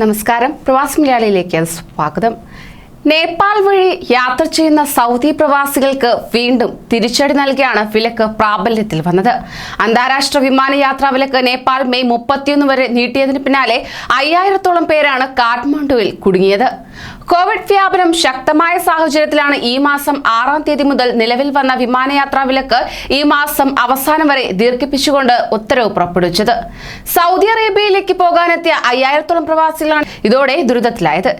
നമസ്കാരം, പ്രവാസി മലയാളിയിലേക്ക് സ്വാഗതം. നേപ്പാൾ വഴി യാത്ര ചെയ്യുന്ന സൗദി പ്രവാസികൾക്ക് വീണ്ടും തിരിച്ചടി നൽകിയാണ് വിലക്ക് പ്രാബല്യത്തിൽ വന്നത്. അന്താരാഷ്ട്ര വിമാനയാത്രാ വിലക്ക് നേപ്പാൾ മെയ് 31 വരെ നീട്ടിയതിന് പിന്നാലെ 5000-ഓളം പേരാണ് കാഠ്മണ്ഡുവിൽ കുടുങ്ങിയത്. കോവിഡ് വ്യാപനം ശക്തമായ സാഹചര്യത്തിലാണ് ഈ മാസം 6-ാം തീയതി മുതൽ നിലവിൽ വന്ന വിമാനയാത്രാ വിലക്ക് ഈ മാസം അവസാനം വരെ ദീർഘിപ്പിച്ചുകൊണ്ട് ഉത്തരവ് പുറപ്പെടുവിച്ചത്. സൗദി അറേബ്യയിലേക്ക് പോകാനെത്തിയ 5000-ഓളം പ്രവാസികളാണ് ഇതോടെ ദുരിതത്തിലായത്.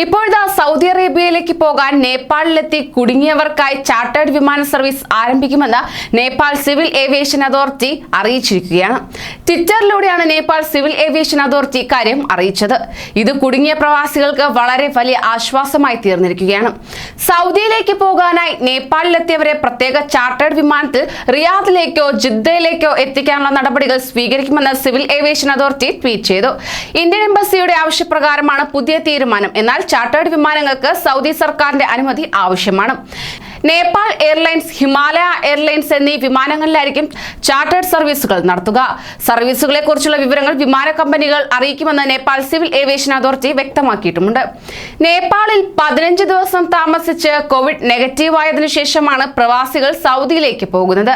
ഇപ്പോഴത്തെ സൗദി അറേബ്യയിലേക്ക് പോകാൻ നേപ്പാളിലെത്തി കുടുങ്ങിയവർക്കായി ചാർട്ടേഡ് വിമാന സർവീസ് ആരംഭിക്കുമെന്ന് നേപ്പാൾ സിവിൽ ഏവിയേഷൻ അതോറിറ്റി അറിയിച്ചിരിക്കുകയാണ്. ട്വിറ്ററിലൂടെയാണ് നേപ്പാൾ സിവിൽ ഏവിയേഷൻ അതോറിറ്റി ഇക്കാര്യം അറിയിച്ചത്. ഇത് കുടുങ്ങിയ പ്രവാസികൾക്ക് വളരെ വലിയ ആശ്വാസമായി തീർന്നിരിക്കുകയാണ്. സൗദിയിലേക്ക് പോകാനായി നേപ്പാളിലെത്തിയവരെ പ്രത്യേക ചാർട്ടേഡ് വിമാനത്തിൽ റിയാദിലേക്കോ ജിദ്ദയിലേക്കോ എത്തിക്കാനുള്ള നടപടികൾ സ്വീകരിക്കുമെന്ന് സിവിൽ ഏവിയേഷൻ അതോറിറ്റി ട്വീറ്റ് ചെയ്തു. ഇന്ത്യൻ എംബസിയുടെ ആവശ്യപ്രകാരമാണ് പുതിയ തീരുമാനം. എന്നാൽ ചാർട്ടേഡ് വിമാനങ്ങൾക്ക് സൗദി സർക്കാരിന്റെ അനുമതി ആവശ്യമാണ്. നേപ്പാൾ എയർലൈൻസ്, ഹിമാലയ എയർലൈൻസ് എന്നീ വിമാനങ്ങളിലായിരിക്കും ചാർട്ടേഡ് സർവീസുകൾ നടത്തുക. സർവീസുകളെ കുറിച്ചുള്ള വിവരങ്ങൾ വിമാന കമ്പനികൾ അറിയിക്കുമെന്ന് നേപ്പാൾ സിവിൽ ഏവിയേഷൻ അതോറിറ്റി വ്യക്തമാക്കിയിട്ടുമുണ്ട്. നേപ്പാളിൽ 15 ദിവസം താമസിച്ച് കോവിഡ് നെഗറ്റീവ് ആയതിനു ശേഷമാണ് പ്രവാസികൾ സൗദിയിലേക്ക് പോകുന്നത്.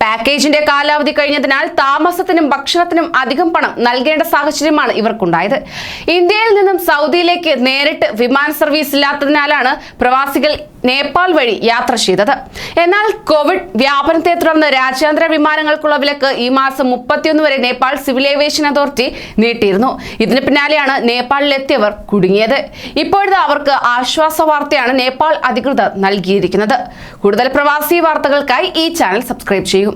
പാക്കേജിന്റെ കാലാവധി കഴിഞ്ഞതിനാൽ താമസത്തിനും ഭക്ഷണത്തിനും അധികം പണം നൽകേണ്ട സാഹചര്യമാണ് ഇവർക്കുണ്ടായത്. ഇന്ത്യയിൽ നിന്നും സൗദിയിലേക്ക് നേരിട്ട് വിമാന സർവീസ് ഇല്ലാത്തതിനാലാണ് പ്രവാസികൾ നേപ്പാൾ വഴി യാത്ര ചെയ്തത്. എന്നാൽ കോവിഡ് വ്യാപനത്തെ തുടർന്ന് രാജ്യാന്തര വിമാനങ്ങൾക്കുള്ള വിലക്ക് ഈ മാസം 31 വരെ നേപ്പാൾ സിവിൽ ഏവിയേഷൻ അതോറിറ്റി നീട്ടിയിരുന്നു. ഇതിന് പിന്നാലെയാണ് നേപ്പാളിലെത്തിയവർ കുടുങ്ങിയത്. ഇപ്പോഴത്തെ അവർക്ക് ആശ്വാസ വാർത്തയാണ് നേപ്പാൾ അധികൃതർ നൽകിയിരിക്കുന്നത്. കൂടുതൽ പ്രവാസി വാർത്തകൾക്കായി ഈ ചാനൽ സബ്സ്ക്രൈബ് ചെയ്യൂ.